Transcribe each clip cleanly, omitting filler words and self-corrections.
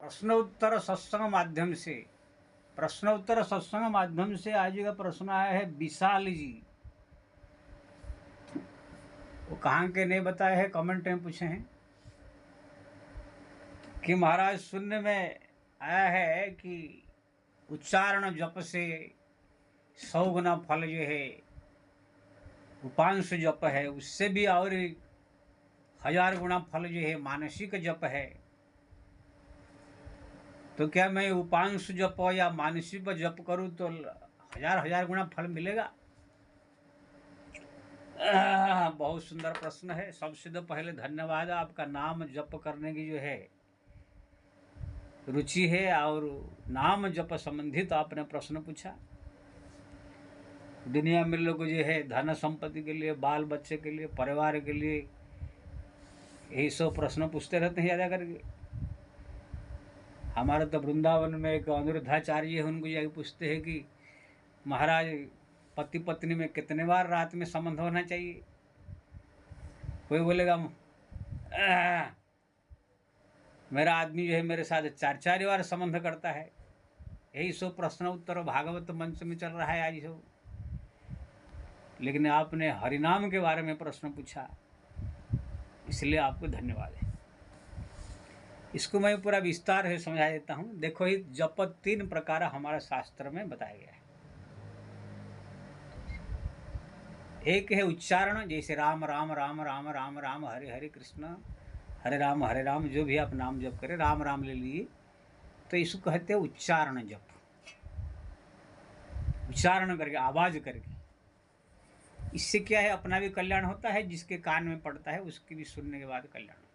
प्रश्नोत्तर सत्संग माध्यम से आज का प्रश्न आया है विशाल जी। वो कहाँ के नहीं बताए हैं, कमेंट में पूछे हैं कि महाराज सुनने में आया है कि उच्चारण जप से 100 गुना फल जो है उपांश जप है, उससे भी और 1000 गुना फल जो है मानसिक जप है। तो क्या मैं उपांश जप या मानसिक जप करूं तो 1000 गुना फल मिलेगा? बहुत सुंदर प्रश्न है। सबसे तो पहले धन्यवाद, आपका नाम जप करने की जो है रुचि है और नाम जप संबंधित आपने प्रश्न पूछा। दुनिया में लोग जो है धन संपत्ति के लिए, बाल बच्चे के लिए, परिवार के लिए यही सब प्रश्न पूछते रहते हैं ज़्यादा करके। हमारे तो वृंदावन में एक अनिरुद्धाचार्य है, उनको यही पूछते हैं कि महाराज पति पत्नी में कितने बार रात में संबंध होना चाहिए? कोई बोलेगा मेरा आदमी जो है मेरे साथ 4-4 बार संबंध करता है। यही सब प्रश्न उत्तर भागवत मंच में चल रहा है आज सब। लेकिन आपने हरिनाम के बारे में प्रश्न पूछा, इसलिए आपको धन्यवाद है। इसको मैं पूरा विस्तार से समझा देता हूँ। देखो, ये जप 3 प्रकार हमारे शास्त्र में बताया गया है। एक है उच्चारण, जैसे राम राम राम राम राम राम, हरे हरे कृष्ण, हरे राम, जो भी आप नाम जप करें, राम राम ले लिए, तो इसको कहते हैं उच्चारण जप। उच्चारण करके, आवाज करके। इससे क्या है, अपना भी कल्याण होता है, जिसके कान में पड़ता है उसके भी सुनने के बाद कल्याण होता है।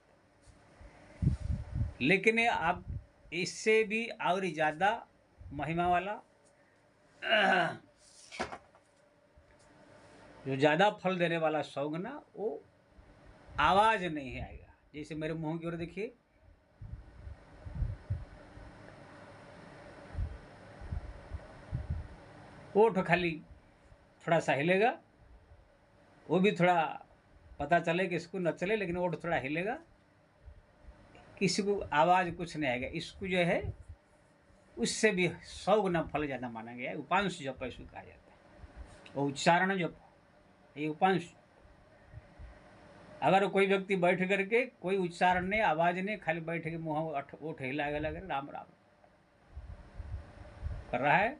लेकिन आप इससे भी और ज़्यादा महिमा वाला, जो ज़्यादा फल देने वाला 100 गुना, वो आवाज़ नहीं आएगा। जैसे मेरे मुंह की ओर देखिए, ओठ खाली थोड़ा सा हिलेगा, वो भी थोड़ा पता चले कि इसको न चले, लेकिन ओठ थोड़ा हिलेगा, किसी को आवाज़ कुछ नहीं आएगा। इसको जो है उससे भी 100 गुना फल ज़्यादा माना गया है। उपांश जप इसको कहा जाता है, और उच्चारण जप, ये उपांश। अगर कोई व्यक्ति बैठ करके कोई उच्चारण नहीं, आवाज़ नहीं, खाली बैठ के मुँह ओठ हिलाएगा, लगे राम राम कर रहा है,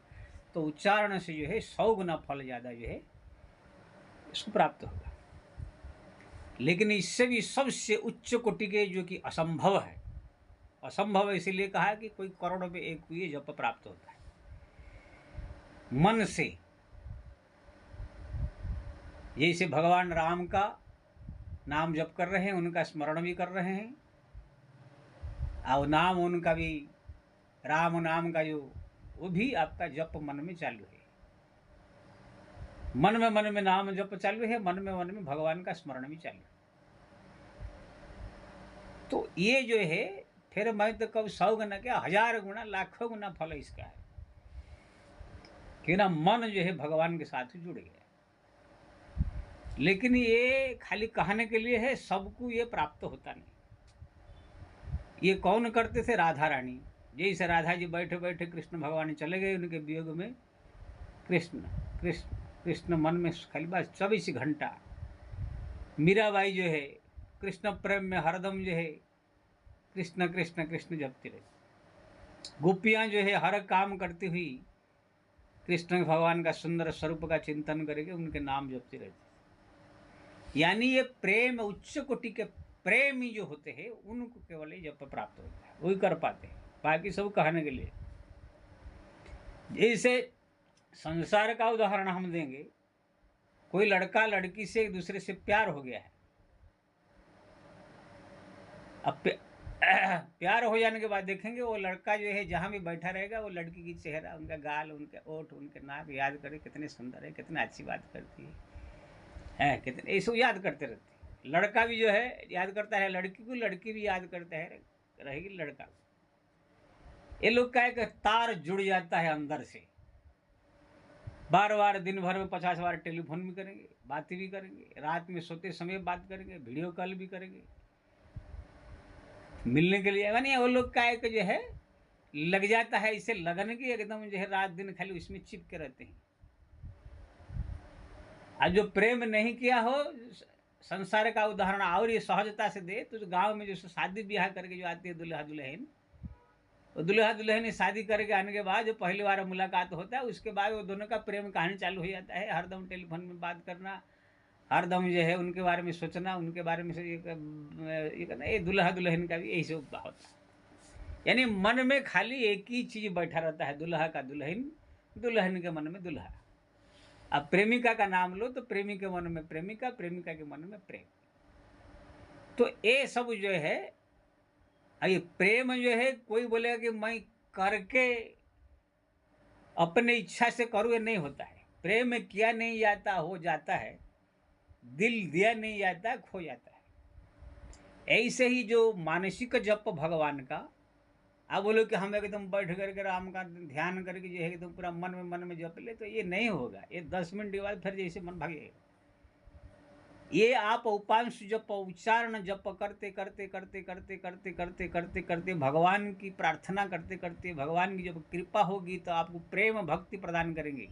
तो उच्चारण से जो है 100 गुना फल ज़्यादा जो है इसको प्राप्त होगा। लेकिन इससे भी सबसे उच्च कोटि के, जो कि असंभव है, असंभव इसीलिए कहा है कि कोई करोड़ में एक को ये जप प्राप्त होता है। मन से, जैसे भगवान राम का नाम जप कर रहे हैं, उनका स्मरण भी कर रहे हैं, और नाम उनका भी, राम नाम का जो, वो भी आपका जप मन में चालू है। मन में नाम जप चालू है, मन में भगवान का स्मरण भी चालू है। तो ये जो है, फिर मैं तो कब 100 गुना क्या, 1000 गुना, लाखों गुना फल इसका है कि ना मन जो है भगवान के साथ जुड़ गया। लेकिन ये खाली कहने के लिए है, सबको ये प्राप्त होता नहीं। ये कौन करते थे? राधा रानी। जैसे राधा जी बैठे बैठे कृष्ण भगवान चले गए, उनके वियोग में कृष्ण कृष्ण कृष्ण मन में खाली बस 24 घंटा। मीराबाई जो है कृष्ण प्रेम में हरदम जो है कृष्ण कृष्ण कृष्ण जपती रही। गोपियाँ जो है हर काम करती हुई कृष्ण भगवान का सुंदर स्वरूप का चिंतन करके उनके नाम जपती रहती। यानी ये प्रेम, उच्च कोटि के प्रेमी जो होते हैं, उनको केवल जप प्राप्त होता है, वही कर पाते हैं, बाकी सब कहने के लिए। जैसे संसार का उदाहरण हम देंगे, कोई लड़का लड़की से एक दूसरे से प्यार हो गया है। अब प्यार हो जाने के बाद देखेंगे, वो लड़का जो है जहाँ भी बैठा रहेगा, वो लड़की की चेहरा, उनका गाल, उनके ओठ, उनके नाक याद करे, कितने सुंदर है, कितनी अच्छी बात करती है, कितने, ये सब याद करते रहते हैं। लड़का भी जो है याद करता है लड़की को, लड़की भी याद करता है रहेगी लड़का को। ये लोग का एक तार जुड़ जाता है अंदर से। बार बार दिन भर में 50 बार टेलीफोन भी करेंगे, बातें भी करेंगे, रात में सोते समय बात करेंगे, वीडियो कॉल भी करेंगे। मिलने के लिए, यानी वो लोग का एक जो है लग जाता है, इसे लगन की एकदम जो है रात दिन खाली उसमें चिपके रहते हैं। और जो प्रेम नहीं किया हो, संसार का उदाहरण और ये सहजता से दे तो गांव में जो शादी ब्याह करके जो आती है दुल्हा दुल्हन, वो दुल्हा दुल्हन शादी करके आने के बाद जो पहली बार मुलाकात होता है, उसके बाद वो दोनों का प्रेम कहानी चालू हो जाता है। हरदम टेलीफोन में बात करना, हरदम जो है उनके बारे में सोचना, उनके बारे में से ये करना। ये दुल्हा दुल्हन का भी यही सब होता है। यानी मन में खाली एक ही चीज बैठा रहता है, दुल्हा का दुल्हन, दुल्हन के मन में दुल्हा। अब प्रेमिका का नाम लो तो प्रेमी के मन में प्रेमिका, प्रेमिका के मन में प्रेम। तो ये सब जो है, ये प्रेम जो है, कोई बोलेगा कि मैं करके अपने इच्छा से करूँ, ये नहीं होता है। प्रेम किया नहीं जाता, हो जाता है। दिल दिया नहीं जाता, खो जाता है। ऐसे ही जो मानसिक जप भगवान का, आप बोलो कि हम एकदम बैठ करके राम का ध्यान करके जो है एकदम पूरा मन में जप ले, तो ये नहीं होगा। ये 10 मिनट के बाद फिर जैसे मन भागेगा। ये आप उपांश जप, उच्चारण जप करते करते करते करते करते करते करते करते भगवान की प्रार्थना करते करते, भगवान की जब कृपा होगी तो आपको प्रेम भक्ति प्रदान करेंगे,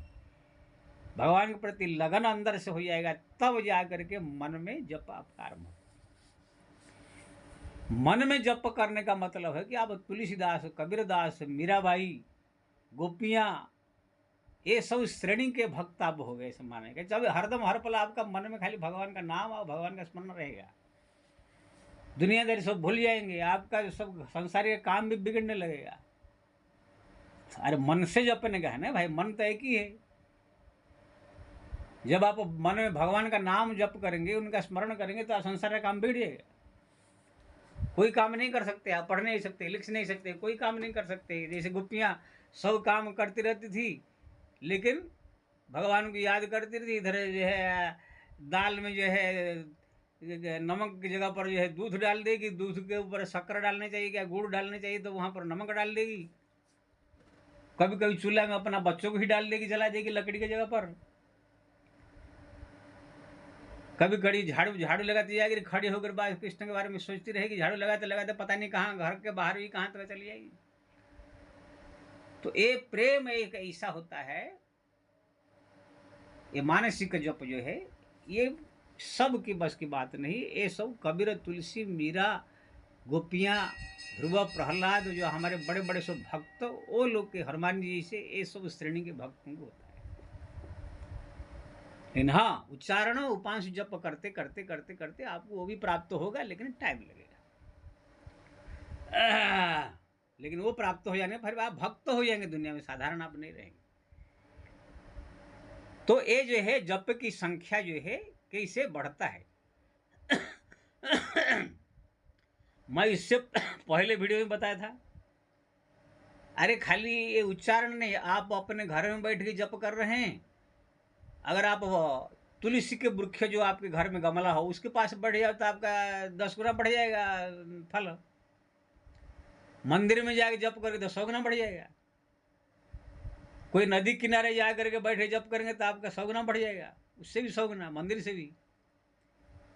भगवान के प्रति लगन अंदर से हो जाएगा, तब जा करके मन में जप आपका आरंभ हो। मन में जप करने का मतलब है कि आप तुलसीदास, कबीरदास, मीराबाई, गोपियाँ, ये सब श्रेणी के भक्त आप हो गए, ऐसे मानेंगे। जब हरदम हर पल आपका मन में खाली भगवान का नाम और भगवान का स्मरण रहेगा, दुनियादारी सब भूल जाएंगे, आपका जो सब संसारी काम भी बिगड़ने लगेगा। अरे मन से जपने का है ना भाई, मन तो एक ही है। जब आप मन में भगवान का नाम जप करेंगे, उनका स्मरण करेंगे, तो संसार का काम बिगड़ जाएगा। कोई काम नहीं कर सकते, आप पढ़ नहीं सकते, लिख नहीं सकते, कोई काम नहीं कर सकते। जैसे गोपियाँ सब काम करती रहती थी, लेकिन भगवान को याद करती रहती। इधर जो है दाल में जो है नमक की जगह पर जो है दूध डाल देगी, दूध के ऊपर शक्कर डालनी चाहिए, क्या गुड़ डालनी चाहिए, तो वहाँ पर नमक डाल देगी। कभी कभी चूल्हा में अपना बच्चों को ही डाल देगी, जला देगी लकड़ी की जगह पर। कभी कभी झाड़ू झाड़ू लगाती जाएगी, खड़ी होकर बाल कृष्ण के बारे में सोचती रहेगी, झाड़ू लगाते लगाते पता नहीं कहाँ घर के बाहर भी कहाँ तक चली जाएगी। तो ये प्रेम एक ऐसा होता है, ये मानसिक जप जो है, ये सब की बस की बात नहीं। ये सब कबीर, तुलसी, मीरा, गोपियाँ, ध्रुव, प्रहलाद, जो हमारे बड़े बड़े सब भक्त, वो लोग के, हनुमान जी से, ये सब श्रेणी के भक्तों को होता है। लेकिन हाँ, उच्चारण उपांश जप करते करते करते करते आपको वो भी प्राप्त होगा, लेकिन टाइम लगेगा। लेकिन वो प्राप्त हो जाने फिर आप भक्त हो जाएंगे दुनिया में, साधारण आप नहीं रहेंगे। तो ये जो है जप की संख्या जो है कैसे बढ़ता है, मैं इससे पहले वीडियो में बताया था। अरे खाली ये उच्चारण नहीं, आप अपने घर में बैठ के जप कर रहे हैं, अगर आप तुलसी के वृक्ष जो आपके घर में गमला हो उसके पास बढ़ जाए तो आपका 10 गुना बढ़ जाएगा फल। मंदिर में जाके जप करके तो 100 गुना बढ़ जाएगा। कोई नदी किनारे जा करके बैठे जप करेंगे तो आपका 100 गुना बढ़ जाएगा, उससे भी 100 गुना, मंदिर से भी।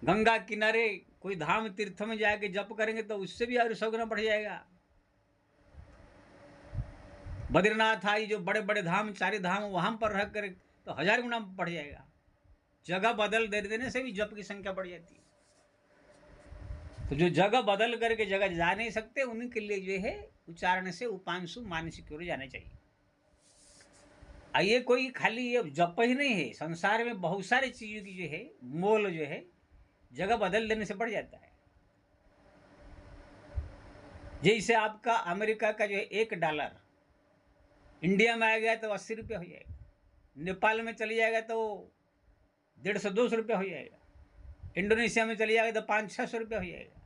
गंगा किनारे कोई धाम तीर्थ में जाके जप करेंगे तो उससे भी और 100 गुना बढ़ जाएगा। बद्रीनाथ आई जो बड़े बड़े धाम, 4 धाम, वहां पर रह कर तो 1000 गुना बढ़ जाएगा। जगह बदल देने से भी जप की संख्या बढ़ जाती है। तो जो जगह बदल करके जगह जा नहीं सकते, उनके लिए जो है उच्चारण से उपांशु मानसिक ओर जाना चाहिए। ये कोई खाली ये जप ही नहीं है, संसार में बहुत सारी चीजों की जो है मोल जो है जगह बदल देने से बढ़ जाता है। जैसे आपका अमेरिका का जो है $1 इंडिया में आ गया तो 80 रुपये हो जाएगा, नेपाल में चली जाएगा तो 150-200 रुपये हो जाएगा, इंडोनेशिया में चली जाएगा तो 500-600 रुपये हो जाएगा।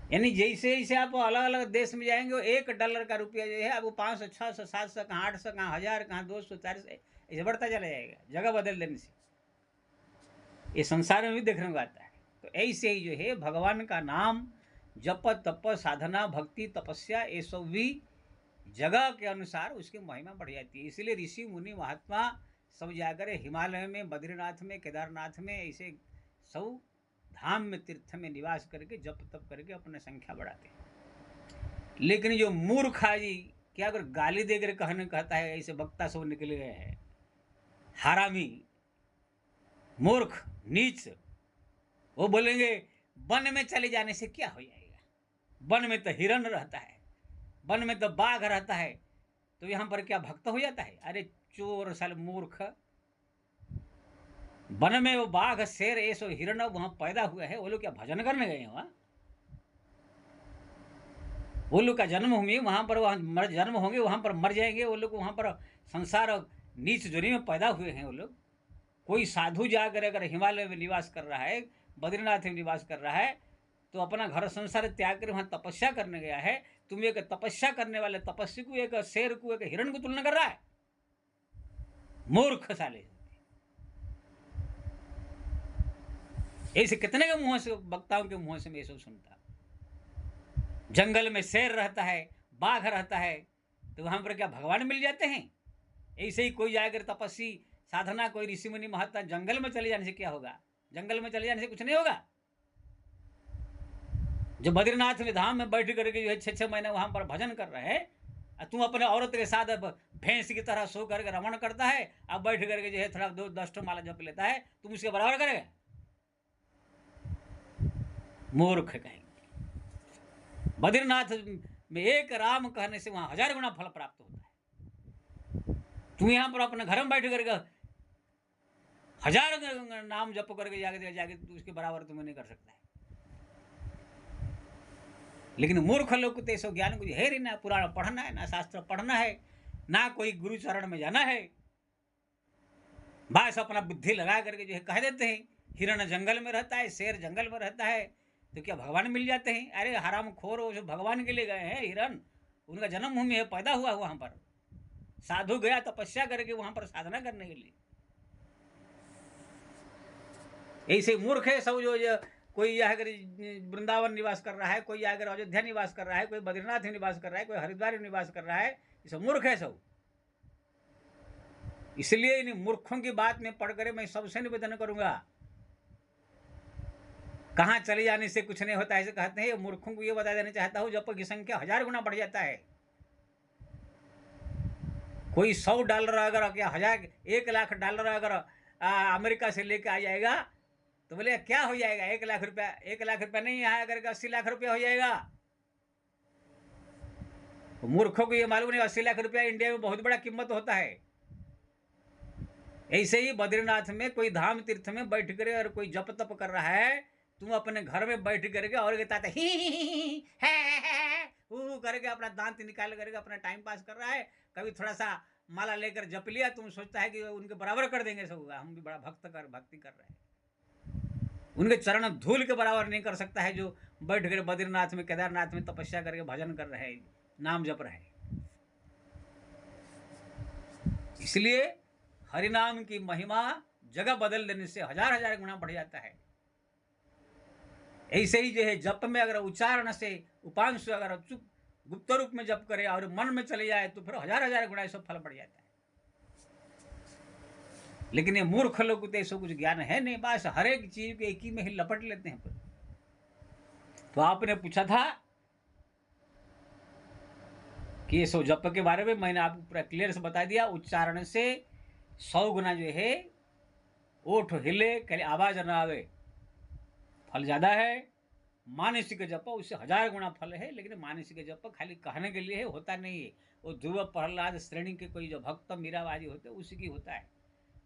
यानी जैसे जैसे आप अलग अलग देश में जाएंगे, वो $1 का रुपया जो है आपको 500, 600, 700, कहाँ 800, कहाँ 1000, कहाँ 200, 400, ऐसे बढ़ता चला जाएगा जगह बदल देने से। ये संसार में भी देखने को आता है। तो ऐसे ही जो है भगवान का नाम जप, तप, साधना, भक्ति, तपस्या, ये सब भी जगह के अनुसार उसकी महिमा बढ़ जाती है। इसलिए ऋषि मुनि महात्मा सब जाकर हिमालय में, बद्रीनाथ में, केदारनाथ में, ऐसे सब धाम में तीर्थ में निवास करके जप तप करके अपने संख्या बढ़ाते हैं। लेकिन जो मूर्ख जी क्या अगर गाली देकर कहता है ऐसे वक्ता सब निकले गए हैं, हरामी मूर्ख नीच, वो बोलेंगे वन में चले जाने से क्या हो जाएगा, वन में तो हिरण रहता है, वन में तो बाघ रहता है, तो यहाँ पर क्या भक्त हो जाता है। अरे चोर साल मूर्ख, वन में वो बाघ शेर ये सो हिरण वहां पैदा हुआ है, वो लोग क्या भजन करने गए हैं वहां? वो लोग का जन्मभूमि वहां पर, वहां जन्म होंगे वहां पर मर जाएंगे वो लोग, वहां पर संसार और नीच जोनी में पैदा हुए हैं वो लोग। कोई साधु जाकर अगर हिमालय में निवास कर रहा है, बद्रीनाथ में निवास कर रहा है, तो अपना घर संसार त्याग कर वहां तपस्या करने गया है। तुम एक तपस्या करने वाले तपस्वी को, एक शेर को, एक हिरण को तुलना कर रहा है? मूर्ख साले। ऐसे कितने के मुंह से, वक्ताओं के मुंह से मैं सब सुनता। जंगल में शेर रहता है, बाघ रहता है, तो वहां पर क्या भगवान मिल जाते हैं? ऐसे ही कोई जाकर तपस्वी साधना, कोई ऋषि मुनि महात्मा, जंगल में चले जाने से क्या होगा? जंगल में चले जाने से कुछ नहीं होगा। जो बद्रीनाथ में धाम में बैठ करके जो है 6-6 महीने वहां पर भजन कर रहे हैं, तुम अपने औरत के साथ भैंस की तरह सो करके रमण करता है, अब बैठ करके जो है थोड़ा 2-10 माला जप लेता है, तुम उसके बराबर करेगा? मूर्ख कहेंगे। बद्रीनाथ में एक राम कहने से वहां 1000 गुना फल प्राप्त होता है। तुम यहां पर अपने घर में बैठ करके 1000 नाम जप करके जाके उसके बराबर तुम्हें नहीं कर सकता है। लेकिन मूर्ख लोग को तो ज्ञान कुछ है ही ना, पुराण पढ़ना है, ना शास्त्र पढ़ना है, ना कोई गुरु चरण में जाना है, बस अपना बुद्धि लगा करके जो है कह देते हैं हिरण जंगल में रहता है, शेर जंगल में रहता है, तो क्या भगवान मिल जाते हैं? अरे हराम खोर, वो जो भगवान के लिए गए हैं हिरण, उनका जन्मभूमि है, पैदा हुआ वहां पर, साधु गया तपस्या करके वहां पर साधना करने के लिए। ऐसे मूर्ख है सब, जो कोई अगर वृंदावन निवास कर रहा है, कोई अगर अयोध्या निवास कर रहा है, कोई बद्रीनाथ में निवास कर रहा है, कोई हरिद्वार में निवास कर रहा है, ये सब मूर्ख है सब। इसलिए इन मूर्खों की बात में पढ़कर मैं सबसे निवेदन करूंगा, कहां चले जाने से कुछ नहीं होता ऐसे कहते हैं, मूर्खों को यह बता देना चाहता हूं जप की संख्या 1000 गुना बढ़ जाता है। कोई $100 अगर क्या 1,00,000 अगर अमेरिका से लेके आ जाएगा, तो बोले क्या हो जाएगा? 1,00,000 रुपया, 1,00,000 रुपया नहीं आया करके 80 लाख रुपया हो जाएगा। तो मूर्खों को ये मालूम नहीं 80 लाख रुपया इंडिया में बहुत बड़ा कीमत होता है। ऐसे ही बद्रीनाथ में कोई धाम तीर्थ में बैठ कर और कोई जप तप कर रहा है, तुम अपने घर में बैठ करके और कहता ही करके अपना दांत निकाल करके अपना टाइम पास कर रहा है, कभी थोड़ा सा माला लेकर जप लिया, तुम सोचता है कि उनके बराबर कर देंगे सब, हम भी बड़ा भक्ति कर रहे हैं। उनके चरण धूल के बराबर नहीं कर सकता है जो बैठ कर बद्रीनाथ में, केदारनाथ में तपस्या करके भजन कर रहे हैं, नाम जप रहे हैं। इसलिए हरिनाम की महिमा जगह बदल देने से 1000 गुना बढ़ जाता है। ऐसे ही जो है जप में अगर उच्चारण से उपांश अगर गुप्त रूप में जप करे और मन में चले जाए तो फिर 1000 गुना सब फल बढ़ जाता है। लेकिन ये मूर्ख लोग को ऐसा कुछ ज्ञान है नहीं, बस हर एक चीज को एक ही में ही लपट लेते हैं। तो आपने पूछा था कि ये सो जप के बारे में, मैंने आपको पूरा क्लियर से बता दिया। उच्चारण से 100 गुना जो है, ओठ हिले कहीं आवाज न आवे, फल ज्यादा है। मानसिक जप उससे 1000 गुना फल है, लेकिन मानसिक जप खाली कहने के लिए है, होता नहीं है। वो ध्रुव प्रहलाद श्रेणी के कोई जो भक्त मीराबाजी होते हैं उसी की होता है।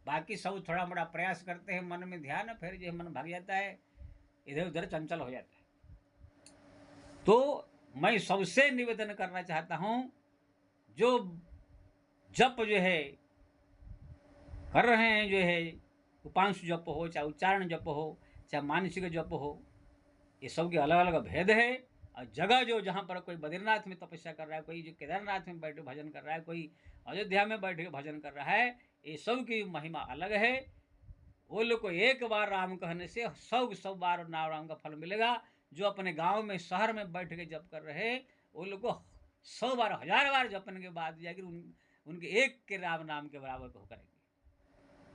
बाकी सब थोड़ा बड़ा प्रयास करते हैं, मन में ध्यान, फिर जो मन भाग जाता है, इधर उधर चंचल हो जाता है। तो मैं सबसे निवेदन करना चाहता हूं, जो जप जो है कर रहे हैं, जो है उपांश जप हो, चाहे उच्चारण जप हो, चाहे मानसिक जप हो, ये सब के अलग अलग भेद है। और जगह जो जहाँ पर कोई बद्रीनाथ में तपस्या कर रहा है, कोई जो केदारनाथ में बैठे भजन कर रहा है, कोई अयोध्या में बैठ के भजन कर रहा है, ये सब की महिमा अलग है। वो लोग को एक बार राम कहने से 100 बार नाम राम का फल मिलेगा। जो अपने गांव में शहर में बैठ के जप कर रहे हैं, वो लोग को 100 बार 1000 बार जपने के बाद जाकर उनके एक के राम नाम के बराबर को करेंगे।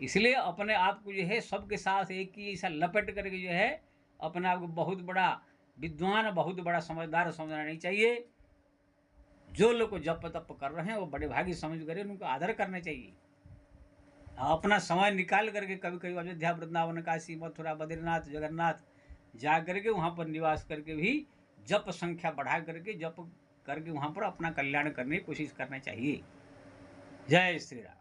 इसलिए अपने आप को जो है सबके साथ एक ही ऐसा लपेट करके जो है अपने आप को बहुत बड़ा विद्वान, बहुत बड़ा समझदार समझना नहीं चाहिए। जो लोग जप तप कर रहे हैं वो बड़े भागी समझ कर उनको आदर करना चाहिए। अपना समय निकाल करके कभी कभी अयोध्या, वृंदावन, काशी, मथुरा, बद्रीनाथ, जगन्नाथ जा करके वहाँ पर निवास करके भी जप संख्या बढ़ा करके जप करके वहाँ पर अपना कल्याण करने की कोशिश करना चाहिए। जय श्री राम।